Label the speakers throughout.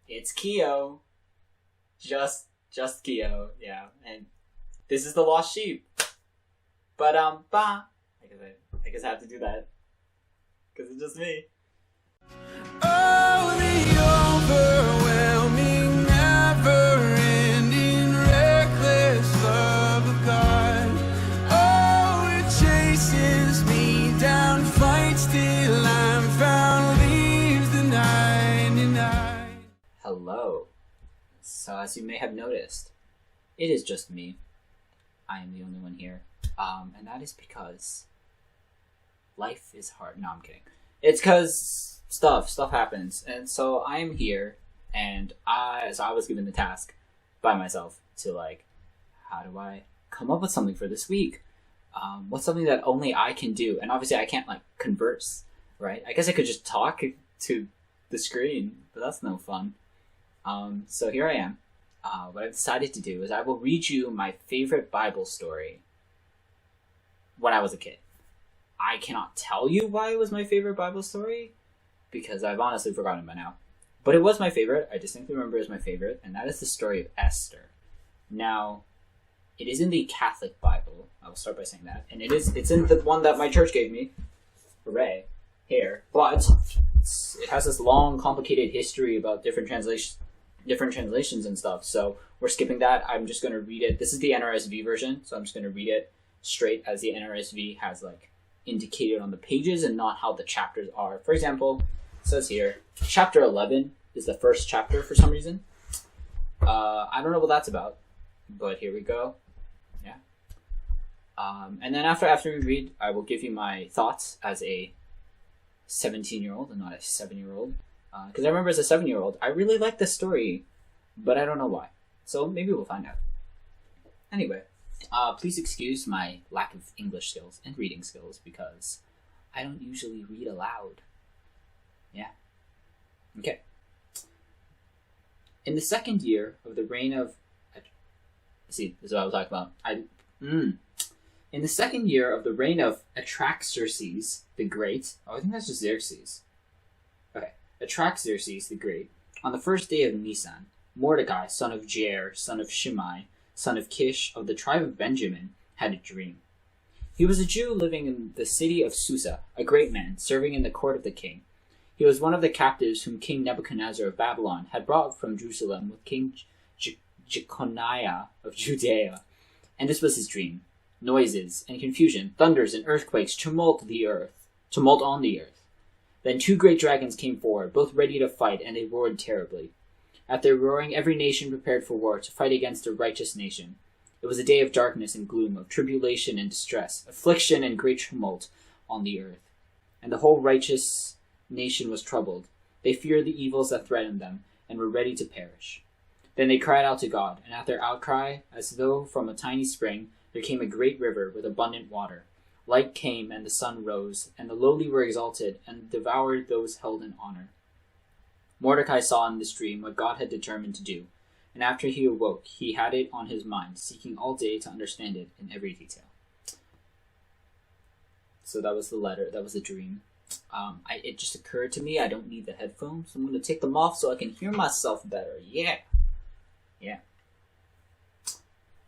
Speaker 1: It's Quio. Just Quio, yeah. And this is the lost sheep. But I guess I have to do that. Because it's just me.
Speaker 2: Oh, the overwhelming, never-ending, reckless love of God. Oh, it chases me down, fights till I'm found, leaves the 99.
Speaker 1: Hello. So as you may have noticed, it is just me. I am the only one here. And that is because life is hard. No, I'm kidding. It's because stuff happens. And so I am here, and I was given the task by myself to, how do I come up with something for this week? What's something that only I can do? And obviously I can't, converse, right? I guess I could just talk to the screen, but that's no fun. So here I am. What I've decided to do is I will read you my favorite Bible story when I was a kid. I cannot tell you why it was my favorite Bible story, because I've honestly forgotten by now. But it was my favorite. I distinctly remember it was my favorite, and that is the story of Esther. Now, it is in the Catholic Bible. I will start by saying that. And it's in the one that my church gave me. Hooray. Here. But it has this long, complicated history about different translations and stuff. So we're skipping that. I'm just going to read it. This is the NRSV version, so I'm just going to read it straight as the NRSV has indicated on the pages and not how the chapters are. For example, it says here, chapter 11 is the first chapter for some reason. I don't know what that's about, but here we go. Yeah. And then after we read, I will give you my thoughts as a 17-year-old and not a 7-year-old. Because I remember as a 7-year-old, I really liked this story, but I don't know why. So maybe we'll find out. Anyway, please excuse my lack of English skills and reading skills because I don't usually read aloud. Yeah. Okay. In the second year of the reign of... See, this is what I was talking about. In the second year of the reign of Artaxerxes the Great... Oh, I think that's just Xerxes. Okay. Artaxerxes the Great, on the first day of Nisan, Mordecai, son of Jair, son of Shimei, son of Kish, of the tribe of Benjamin, had a dream. He was a Jew living in the city of Susa, a great man, serving in the court of the king. He was one of the captives whom King Nebuchadnezzar of Babylon had brought from Jerusalem with King Jeconiah of Judea. And this was his dream. Noises and confusion, thunders and earthquakes, tumult on the earth. Then two great dragons came forward, both ready to fight, and they roared terribly. At their roaring, every nation prepared for war to fight against a righteous nation. It was a day of darkness and gloom, of tribulation and distress, affliction and great tumult on the earth. And the whole righteous nation was troubled. They feared the evils that threatened them, and were ready to perish. Then they cried out to God, and at their outcry, as though from a tiny spring, there came a great river with abundant water. Light came, and the sun rose, and the lowly were exalted, and devoured those held in honor. Mordecai saw in this dream what God had determined to do, and after he awoke, he had it on his mind, seeking all day to understand it in every detail. So that was the letter, that was the dream. It just occurred to me, I don't need the headphones, so I'm going to take them off so I can hear myself better. Yeah.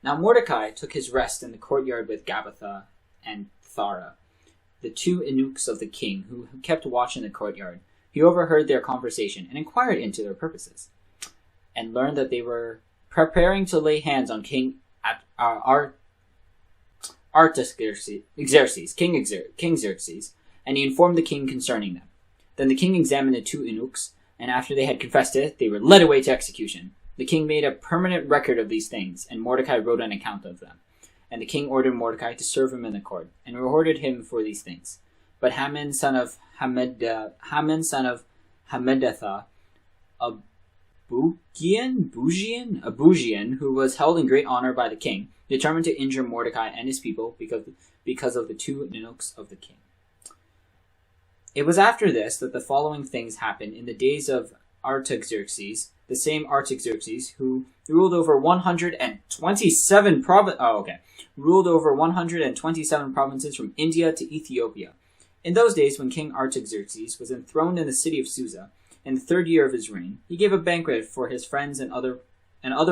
Speaker 1: Now Mordecai took his rest in the courtyard with Gabbatha and Thara, the two eunuchs of the king who kept watch in the courtyard. He overheard their conversation and inquired into their purposes, and learned that they were preparing to lay hands on King Xerxes, and he informed the king concerning them. Then the king examined the two eunuchs, and after they had confessed it, they were led away to execution. The king made a permanent record of these things, and Mordecai wrote an account of them. And the king ordered Mordecai to serve him in the court, and rewarded him for these things. But Haman, son of Hammedatha, a Bougian, who was held in great honor by the king, determined to injure Mordecai and his people because of the two eunuchs of the king. It was after this that the following things happened in the days of Artaxerxes, the same Artaxerxes who ruled over 127 provinces from India to Ethiopia. In those days, when King Artaxerxes was enthroned in the city of Susa, In the 3rd year of his reign, he gave a banquet for his friends and other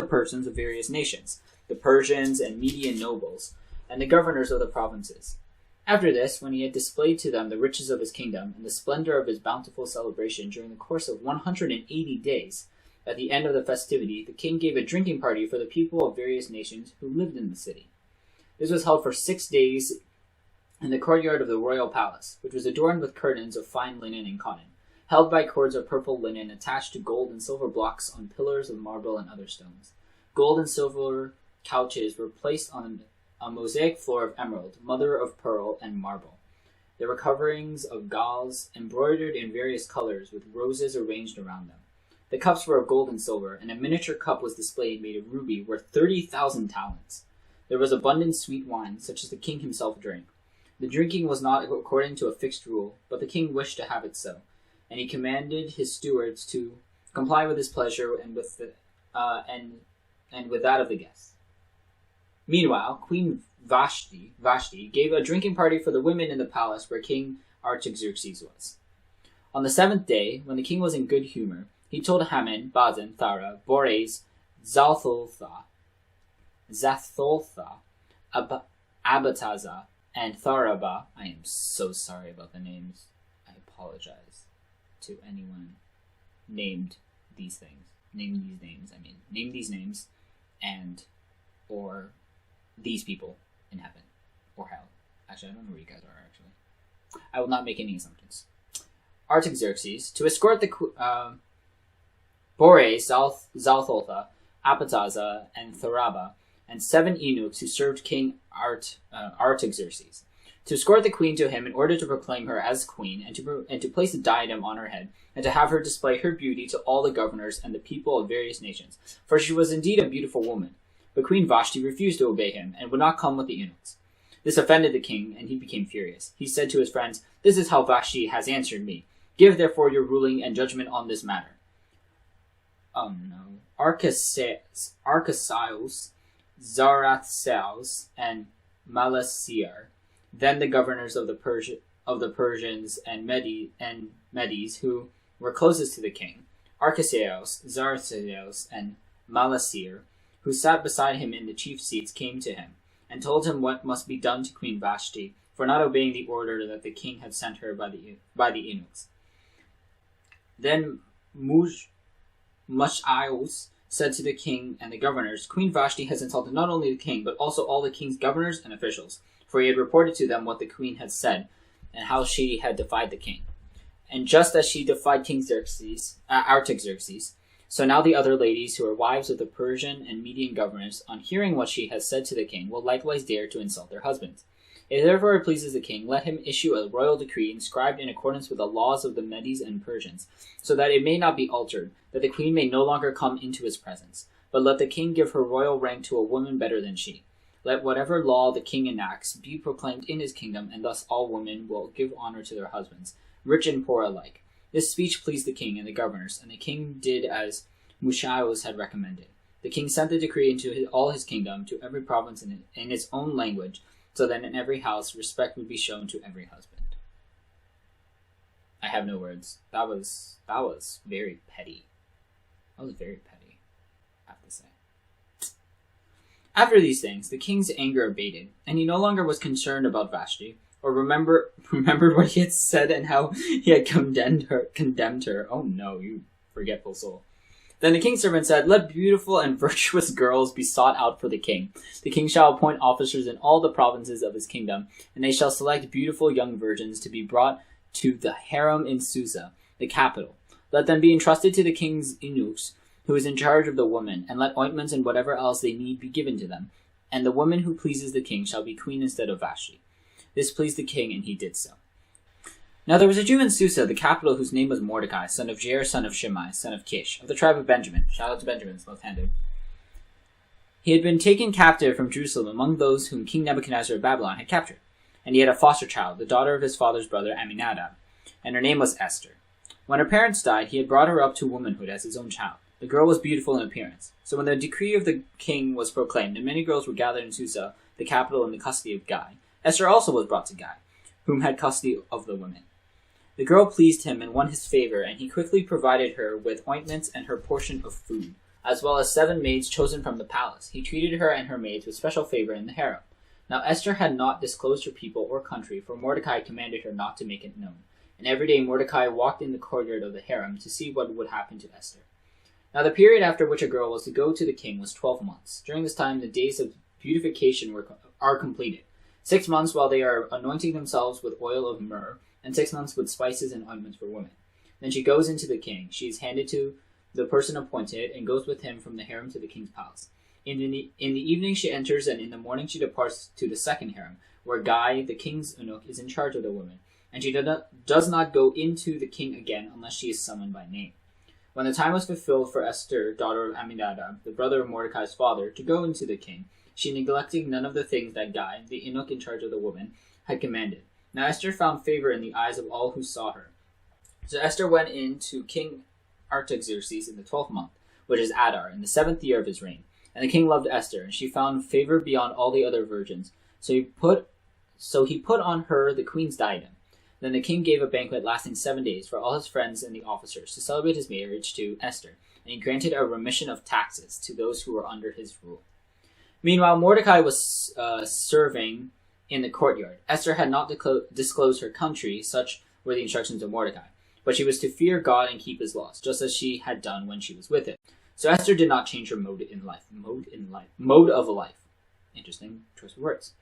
Speaker 1: persons of various nations, the Persians and Median nobles, and the governors of the provinces. After this, when he had displayed to them the riches of his kingdom and the splendor of his bountiful celebration during the course of 180 days, at the end of the festivity, the king gave a drinking party for the people of various nations who lived in the city. This was held for 6 days in the courtyard of the royal palace, which was adorned with curtains of fine linen and cotton, held by cords of purple linen attached to gold and silver blocks on pillars of marble and other stones. Gold and silver couches were placed on a mosaic floor of emerald, mother of pearl, and marble. There were coverings of gauze embroidered in various colors with roses arranged around them. The cups were of gold and silver, and a miniature cup was displayed made of ruby worth 30,000 talents. There was abundant sweet wine, such as the king himself drank. The drinking was not according to a fixed rule, but the king wished to have it so, and he commanded his stewards to comply with his pleasure and with that of the guests. Meanwhile, Queen Vashti gave a drinking party for the women in the palace where King Artaxerxes was. On the 7th day, when the king was in good humor, he told Haman, Bazan, Thara, Bores, Zaltholtha, Abatazah, and Tharaba. I am so sorry about the names. I apologize to anyone named these things. Name these names and or these people in heaven or hell. Actually, I don't know where you guys are, actually. I will not make any assumptions. Artaxerxes, to escort the Bores, Zaltholtha, Apataza, and Tharaba, and 7 eunuchs who served King Artaxerxes, to escort the queen to him in order to proclaim her as queen, and to place a diadem on her head, and to have her display her beauty to all the governors and the people of various nations, for she was indeed a beautiful woman. But Queen Vashti refused to obey him, and would not come with the eunuchs. This offended the king, and he became furious. He said to his friends, "This is how Vashti has answered me. Give therefore your ruling and judgment on this matter." Oh no. Archasios, Zarathsaos, and Malasiar, then the governors of the Persians and Medes, who were closest to the king, Archasios, Zarathsaos, and Malasir, who sat beside him in the chief seats, came to him, and told him what must be done to Queen Vashti for not obeying the order that the king had sent her by the eunuchs. Then Mushios said to the king and the governors, "Queen Vashti has insulted not only the king, but also all the king's governors and officials," for he had reported to them what the queen had said, and how she had defied the king. And just as she defied King Artaxerxes, so now the other ladies who are wives of the Persian and Median governors, on hearing what she has said to the king, will likewise dare to insult their husbands. If therefore it pleases the king, let him issue a royal decree inscribed in accordance with the laws of the Medes and Persians, so that it may not be altered, that the queen may no longer come into his presence. But let the king give her royal rank to a woman better than she. Let whatever law the king enacts be proclaimed in his kingdom, and thus all women will give honor to their husbands, rich and poor alike. This speech pleased the king and the governors, and the king did as Mushios had recommended. The king sent the decree into all his kingdom, to every province in its own language, so that in every house respect would be shown to every husband. I have no words. That was very petty. That was very petty, I have to say. After these things, the king's anger abated, and he no longer was concerned about Vashti, or remembered what he had said and how he had condemned her. Oh no, you forgetful soul. Then the king's servant said, "Let beautiful and virtuous girls be sought out for the king. The king shall appoint officers in all the provinces of his kingdom, and they shall select beautiful young virgins to be brought to the harem in Susa, the capital. Let them be entrusted to the king's eunuchs, who is in charge of the women, and let ointments and whatever else they need be given to them. And the woman who pleases the king shall be queen instead of Vashti." This pleased the king, and he did so. Now there was a Jew in Susa, the capital, whose name was Mordecai, son of Jair, son of Shimei, son of Kish, of the tribe of Benjamin. Shout out to Benjamin, it's left-handed. He had been taken captive from Jerusalem among those whom King Nebuchadnezzar of Babylon had captured. And he had a foster child, the daughter of his father's brother Aminadab, and her name was Esther. When her parents died, he had brought her up to womanhood as his own child. The girl was beautiful in appearance. So when the decree of the king was proclaimed, and many girls were gathered in Susa, the capital, in the custody of Guy, Esther also was brought to Guy, whom had custody of the women. The girl pleased him and won his favor, and he quickly provided her with ointments and her portion of food, as well as 7 maids chosen from the palace. He treated her and her maids with special favor in the harem. Now Esther had not disclosed her people or country, for Mordecai commanded her not to make it known. And every day Mordecai walked in the courtyard of the harem to see what would happen to Esther. Now the period after which a girl was to go to the king was 12 months. During this time the days of beautification are completed. 6 months while they are anointing themselves with oil of myrrh, and 6 months with spices and ointments for women. Then she goes into the king. She is handed to the person appointed, and goes with him from the harem to the king's palace. In the evening she enters, and in the morning she departs to the second harem, where Guy, the king's eunuch, is in charge of the women, and she does not go into the king again unless she is summoned by name. When the time was fulfilled for Esther, daughter of Amminadab, the brother of Mordecai's father, to go into the king, she neglected none of the things that Guy, the eunuch in charge of the women, had commanded. Now Esther found favor in the eyes of all who saw her. So Esther went in to King Artaxerxes in the 12th month, which is Adar, in the 7th year of his reign. And the king loved Esther, and she found favor beyond all the other virgins. So he put on her the queen's diadem. Then the king gave a banquet lasting 7 days for all his friends and the officers to celebrate his marriage to Esther, and he granted a remission of taxes to those who were under his rule. Meanwhile, Mordecai was serving in the courtyard. Esther had not disclosed her country, such were the instructions of Mordecai. But she was to fear God and keep his laws, just as she had done when she was with him. So Esther did not change her mode of life. Interesting choice of words.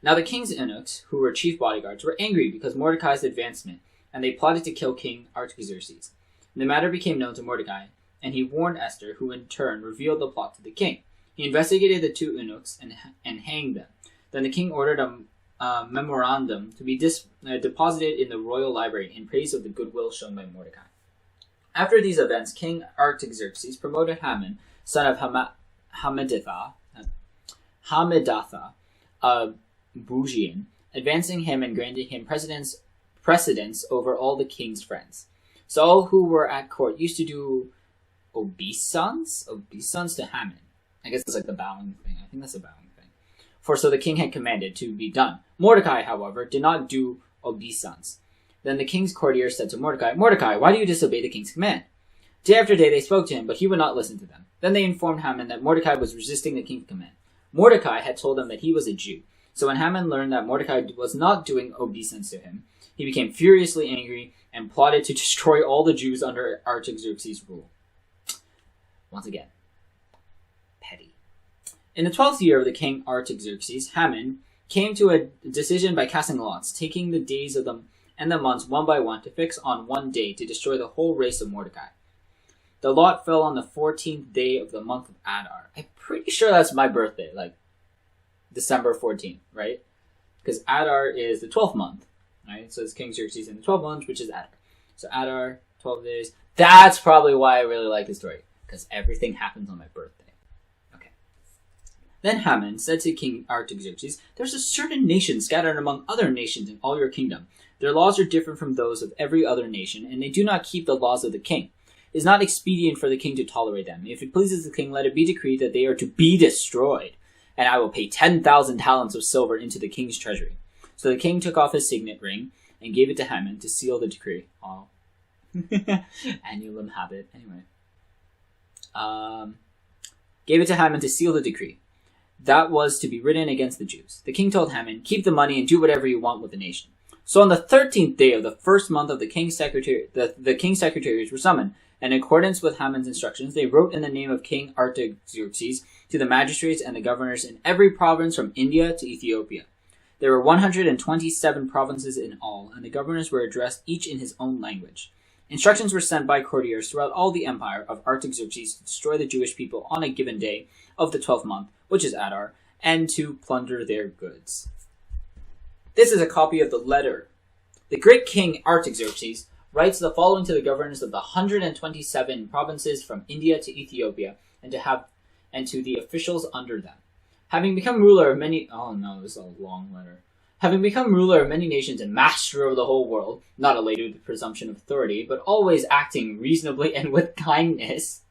Speaker 1: Now the king's eunuchs, who were chief bodyguards, were angry because Mordecai's advancement, and they plotted to kill King Artaxerxes. The matter became known to Mordecai, and he warned Esther, who in turn revealed the plot to the king. He investigated the 2 eunuchs and hanged them. Then the king ordered a memorandum to be deposited in the royal library in praise of the goodwill shown by Mordecai. After these events, King Artaxerxes promoted Haman, son of Hammedatha, a Bougian, advancing him and granting him precedence over all the king's friends. So all who were at court used to do obeisance to Haman. I guess it's like the bowing thing. I think that's a bowing thing. For so the king had commanded to be done. Mordecai, however, did not do obeisance. Then the king's courtiers said to Mordecai, "Mordecai, why do you disobey the king's command?" Day after day they spoke to him, but he would not listen to them. Then they informed Haman that Mordecai was resisting the king's command. Mordecai had told them that he was a Jew. So when Haman learned that Mordecai was not doing obeisance to him, he became furiously angry and plotted to destroy all the Jews under Artaxerxes' rule. Once again, petty. In the 12th year of the king Artaxerxes, Haman came to a decision by casting lots, taking the days of them and the months one by one to fix on one day to destroy the whole race of Mordecai. The lot fell on the 14th day of the month of Adar. I'm pretty sure that's my birthday, like December 14th, right? Because Adar is the 12th month, right? So it's King Xerxes in the 12th month, which is Adar. So Adar, 12 days. That's probably why I really like this story, because everything happens on my birthday. Okay. Then Haman said to King Artaxerxes, "There's a certain nation scattered among other nations in all your kingdom. Their laws are different from those of every other nation, and they do not keep the laws of the king. It is not expedient for the king to tolerate them. If it pleases the king, let it be decreed that they are to be destroyed, and I will pay 10,000 talents of silver into the king's treasury." So the king took off his signet ring and gave it to Haman to seal the decree. Oh. Annulum habit. Anyway. Gave it to Haman to seal the decree. That was to be written against the Jews. The king told Haman, "Keep the money and do whatever you want with the nation." So on the 13th day of the first month of the king's secretaries were summoned, and in accordance with Haman's instructions, they wrote in the name of King Artaxerxes to the magistrates and the governors in every province from India to Ethiopia. There were 127 provinces in all, and the governors were addressed each in his own language. Instructions were sent by courtiers throughout all the empire of Artaxerxes to destroy the Jewish people on a given day of the 12th month, which is Adar, and to plunder their goods. This is a copy of the letter. The great king Artaxerxes writes the following to the governors of the 127 provinces from India to Ethiopia, and to the officials under them. Having become ruler of many... Oh no, this is a long letter. Having become ruler of many nations and master of the whole world, not elated with the presumption of authority, but always acting reasonably and with kindness.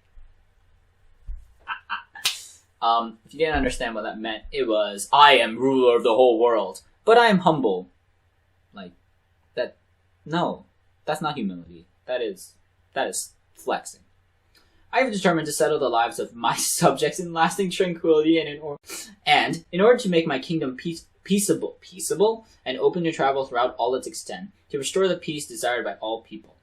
Speaker 1: If you didn't understand what that meant, it was, I am ruler of the whole world, but I am humble. Like, that... No. That's not humility. That is flexing. I have determined to settle the lives of my subjects in lasting tranquility, and in order to make my kingdom peaceable and open to travel throughout all its extent, to restore the peace desired by all people.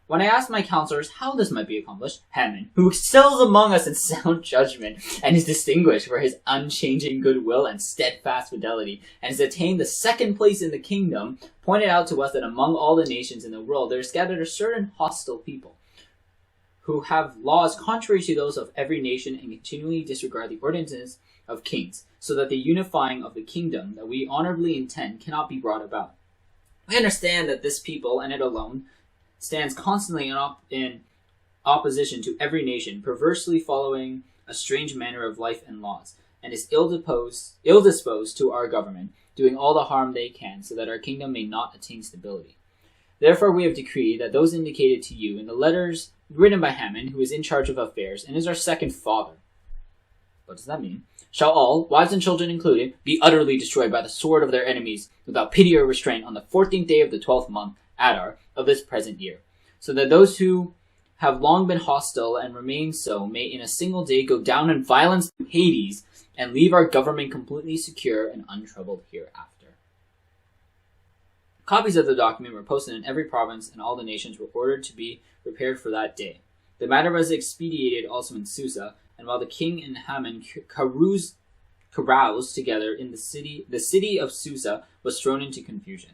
Speaker 1: When I asked my counselors how this might be accomplished, Haman, who excels among us in sound judgment and is distinguished for his unchanging goodwill and steadfast fidelity, and has attained the second place in the kingdom, pointed out to us that among all the nations in the world there is scattered a certain hostile people, who have laws contrary to those of every nation and continually disregard the ordinances of kings, so that the unifying of the kingdom that we honorably intend cannot be brought about. We understand that this people, and it alone, stands constantly in opposition to every nation, perversely following a strange manner of life and laws, and is ill-disposed to our government, doing all the harm they can, so that our kingdom may not attain stability. Therefore we have decreed that those indicated to you in the letters written by Haman, who is in charge of affairs, and is our second father. What does that mean? Shall all, wives and children included, be utterly destroyed by the sword of their enemies, without pity or restraint, on the 14th day of the 12th month, Adar, of this present year, so that those who have long been hostile and remain so may in a single day go down in violence to Hades, and leave our government completely secure and untroubled hereafter. Copies of the document were posted in every province, and all the nations were ordered to be prepared for that day. The matter was expedited also in Susa, and while the king and Haman caroused together in the city of Susa was thrown into confusion.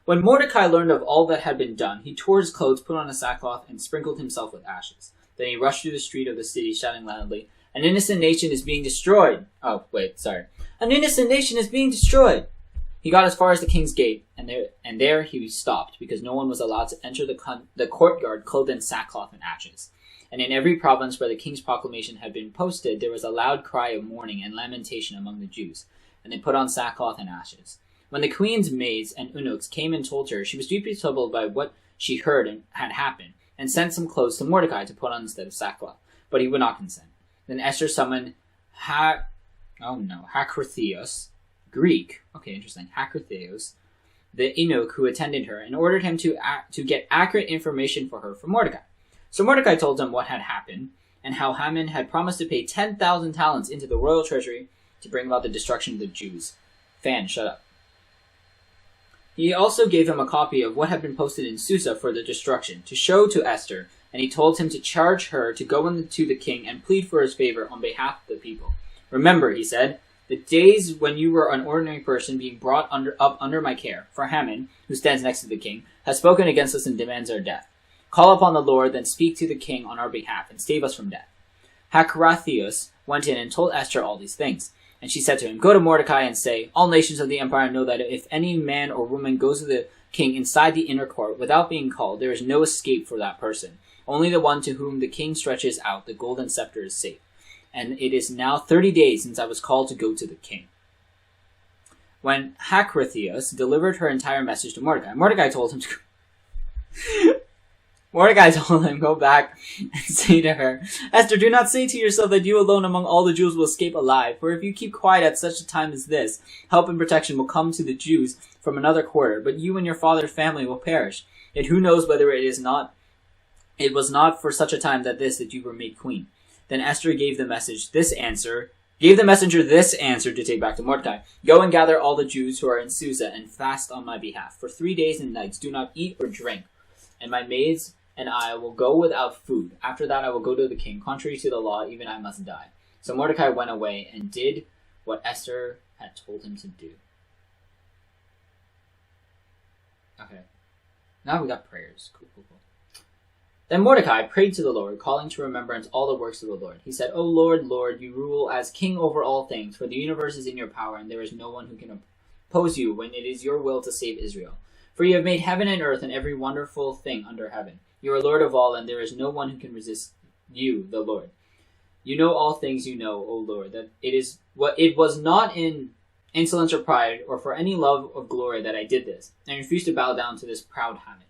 Speaker 1: When Mordecai learned of all that had been done, he tore his clothes, put on a sackcloth, and sprinkled himself with ashes. Then he rushed through the street of the city, shouting loudly, "An innocent nation is being destroyed!" An innocent nation is being destroyed! He got as far as the king's gate, and there he stopped, because no one was allowed to enter the courtyard clothed in sackcloth and ashes. And in every province where the king's proclamation had been posted, there was a loud cry of mourning and lamentation among the Jews, and they put on sackcloth and ashes. When the queen's maids and eunuchs came and told her, she was deeply troubled by what she heard and had happened, and sent some clothes to Mordecai to put on instead of sackcloth. But he would not consent. Then Esther summoned Hacratheos, Greek, Hacratheos, the eunuch who attended her, and ordered him to get accurate information for her from Mordecai. So Mordecai told him what had happened, and how Haman had promised to pay 10,000 talents into the royal treasury to bring about the destruction of the Jews. Fan, shut up. He also gave him a copy of what had been posted in Susa for the destruction, to show to Esther, and he told him to charge her to go to the king and plead for his favor on behalf of the people. "Remember," he said, "the days when you were an ordinary person being brought up under my care, for Haman, who stands next to the king, has spoken against us and demands our death. Call upon the Lord, then speak to the king on our behalf, and save us from death." Hacratheus went in and told Esther all these things. And she said to him, "Go to Mordecai and say, all nations of the empire know that if any man or woman goes to the king inside the inner court without being called, there is no escape for that person. Only the one to whom the king stretches out the golden scepter is safe. And it is now 30 days since I was called to go to the king." When Hacratheus delivered her entire message to Mordecai, Mordecai told him, "Go back and say to her, Esther, do not say to yourself that you alone among all the Jews will escape alive. For if you keep quiet at such a time as this, help and protection will come to the Jews from another quarter, but you and your father's family will perish. Yet who knows whether it was not for such a time that you were made queen." Then Esther gave the messenger this answer to take back to Mordecai. "Go and gather all the Jews who are in Susa and fast on my behalf. For 3 days and nights do not eat or drink, and my maids and I will go without food. After that I will go to the king. Contrary to the law, even I must die." So Mordecai went away and did what Esther had told him to do. Okay. Now we got prayers. Cool. Then Mordecai prayed to the Lord, calling to remembrance all the works of the Lord. He said, "O Lord, you rule as king over all things, for the universe is in your power, and there is no one who can oppose you when it is your will to save Israel. For you have made heaven and earth and every wonderful thing under heaven. You are Lord of all, and there is no one who can resist you, the Lord. You know all things, you know, O Lord, that it was not in insolence or pride, or for any love of glory that I did this, and refused to bow down to this proud Haman.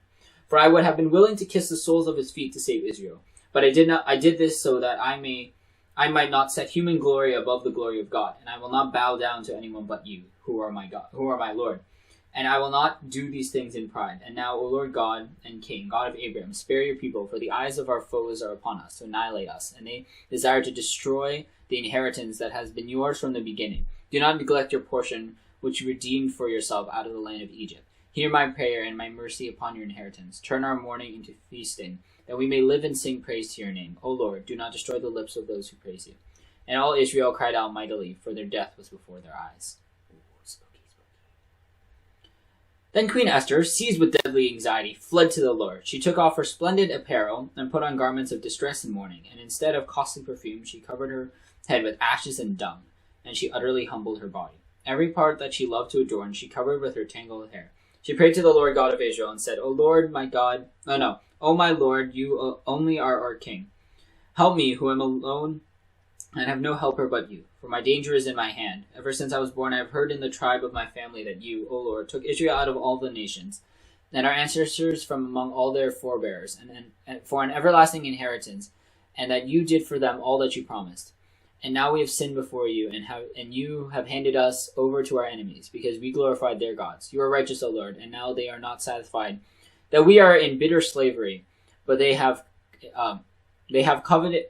Speaker 1: For I would have been willing to kiss the soles of his feet to save Israel. But I did not. I did this so that I might not set human glory above the glory of God, and I will not bow down to anyone but you, who are my God, who are my Lord. And I will not do these things in pride. And now, O Lord God and King, God of Abraham, spare your people, for the eyes of our foes are upon us to annihilate us, and they desire to destroy the inheritance that has been yours from the beginning. Do not neglect your portion, which you redeemed for yourself out of the land of Egypt. Hear my prayer and my mercy upon your inheritance. Turn our mourning into feasting, that we may live and sing praise to your name. O Lord, do not destroy the lips of those who praise you. And all Israel cried out mightily, for their death was before their eyes. Then Queen Esther, seized with deadly anxiety, fled to the Lord. She took off her splendid apparel and put on garments of distress and mourning, and instead of costly perfume, she covered her head with ashes and dung, and she utterly humbled her body. Every part that she loved to adorn, she covered with her tangled hair. She prayed to the Lord God of Israel and said, O Lord, my God, O my Lord, you only are our King. Help me, who am alone and have no helper but you, for my danger is in my hand. Ever since I was born, I have heard in the tribe of my family that you, O Lord, took Israel out of all the nations, and our ancestors from among all their forebears, and for an everlasting inheritance, and that you did for them all that you promised. And now we have sinned before you, and you have handed us over to our enemies, because we glorified their gods. You are righteous, O Lord, and now they are not satisfied that we are in bitter slavery, but they have covenanted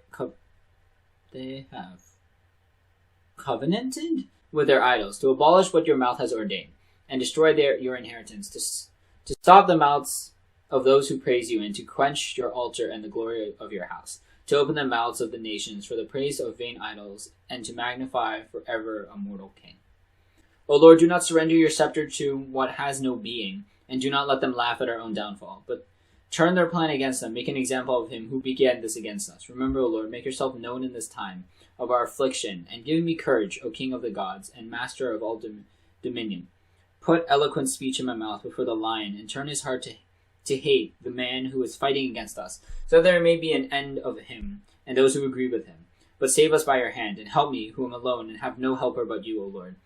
Speaker 1: with their idols to abolish what your mouth has ordained, and destroy your inheritance, to stop the mouths of those who praise you, and to quench your altar and the glory of your house, to open the mouths of the nations for the praise of vain idols, and to magnify forever a mortal king. O Lord, do not surrender your scepter to what has no being, and do not let them laugh at our own downfall, but turn their plan against them. Make an example of him who began this against us. Remember, O Lord, make yourself known in this time of our affliction, and give me courage, O King of the gods, and Master of all dominion. Put eloquent speech in my mouth before the lion, and turn his heart to hate the man who is fighting against us, so there may be an end of him, and those who agree with him. But save us by your hand, and help me, who am alone, and have no helper but you, O Lord.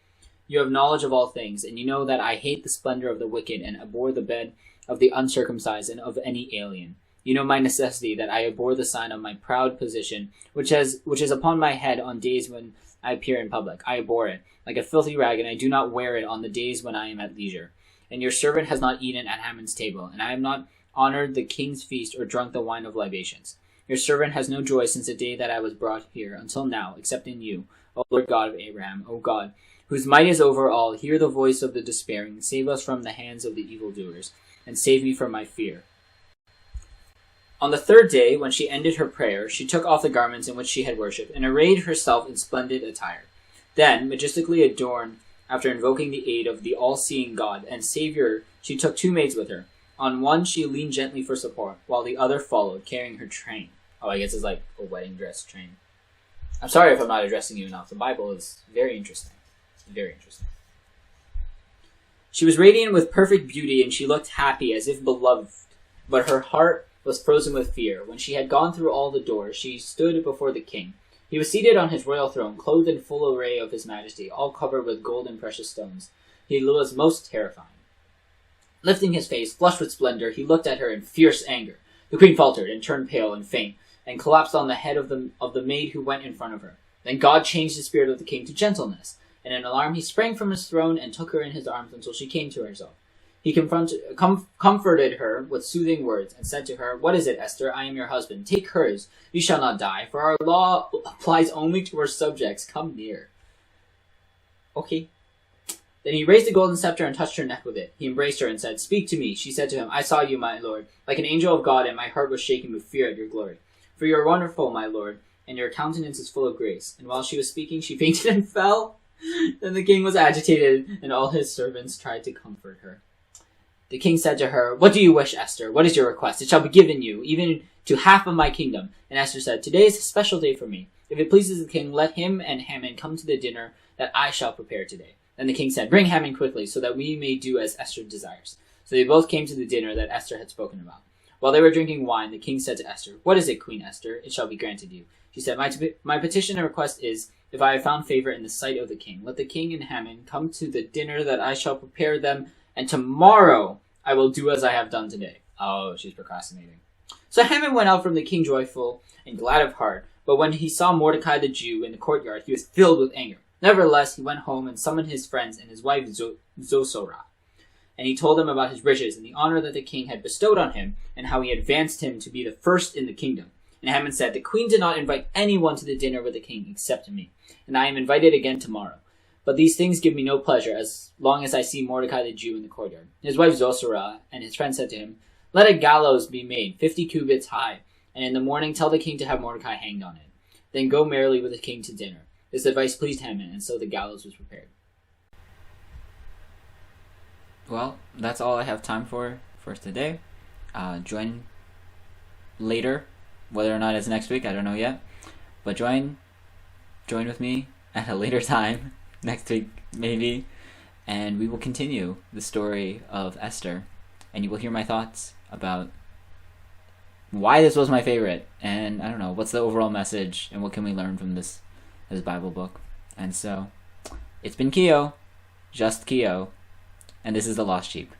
Speaker 1: You have knowledge of all things, and you know that I hate the splendor of the wicked, and abhor the bed of the uncircumcised and of any alien. You know my necessity, that I abhor the sign of my proud position, which is upon my head on days when I appear in public. I abhor it, like a filthy rag, and I do not wear it on the days when I am at leisure. And your servant has not eaten at Haman's table, and I have not honored the king's feast or drunk the wine of libations. Your servant has no joy since the day that I was brought here until now, except in you, O Lord God of Abraham, O God, whose might is over all. Hear the voice of the despairing. Save us from the hands of the evildoers, and save me from my fear. On the third day, when she ended her prayer, she took off the garments in which she had worshipped, and arrayed herself in splendid attire. Then, majestically adorned, after invoking the aid of the all-seeing God and Savior, she took 2 maids with her. On one she leaned gently for support, while the other followed, carrying her train. Oh, I guess it's like a wedding dress train. I'm sorry if I'm not addressing you enough. The Bible is very interesting. Very interesting. She was radiant with perfect beauty, and she looked happy, as if beloved, but her heart was frozen with fear. When she had gone through all the doors, she stood before the king. He was seated on his royal throne, clothed in full array of his majesty, all covered with gold and precious stones. He was most terrifying. Lifting his face, flushed with splendor, he looked at her in fierce anger. The queen faltered and turned pale and faint, and collapsed on the head of the maid who went in front of her. Then God changed the spirit of the king to gentleness. In an alarm, he sprang from his throne and took her in his arms until she came to herself. He comforted her with soothing words and said to her, "What is it, Esther? I am your husband. Take courage. You shall not die, for our law applies only to our subjects. Come near." Okay. Then he raised the golden scepter and touched her neck with it. He embraced her and said, "Speak to me." She said to him, "I saw you, my lord, like an angel of God, and my heart was shaken with fear at your glory. For you are wonderful, my lord, and your countenance is full of grace." And while she was speaking, she fainted and fell. Then the king was agitated, and all his servants tried to comfort her. The king said to her, "What do you wish, Esther? What is your request? It shall be given you, even to half of my kingdom." And Esther said, "Today is a special day for me. If it pleases the king, let him and Haman come to the dinner that I shall prepare today." Then the king said, "Bring Haman quickly, so that we may do as Esther desires." So they both came to the dinner that Esther had spoken about. While they were drinking wine, the king said to Esther, "What is it, Queen Esther? It shall be granted you." She said, My petition and request is, if I have found favor in the sight of the king, let the king and Haman come to the dinner that I shall prepare them, and tomorrow I will do as I have done today." Oh, she's procrastinating. So Haman went out from the king joyful and glad of heart, but when he saw Mordecai the Jew in the courtyard, he was filled with anger. Nevertheless, he went home and summoned his friends and his wife Zosora. And he told him about his riches and the honor that the king had bestowed on him, and how he advanced him to be the first in the kingdom. And Haman said, "The queen did not invite anyone to the dinner with the king except me, and I am invited again tomorrow. But these things give me no pleasure, as long as I see Mordecai the Jew in the courtyard." His wife Zosara and his friend said to him, "Let a gallows be made, 50 cubits high, and in the morning tell the king to have Mordecai hanged on it. Then go merrily with the king to dinner." This advice pleased Haman, and so the gallows was prepared. Well, that's all I have time for today. Join later, whether or not it's next week, I don't know yet. But join with me at a later time, next week maybe, and we will continue the story of Esther, and you will hear my thoughts about why this was my favorite, and I don't know, what's the overall message, and what can we learn from this Bible book. And so, it's been Quio, just Quio, and this is The Lost Sheep.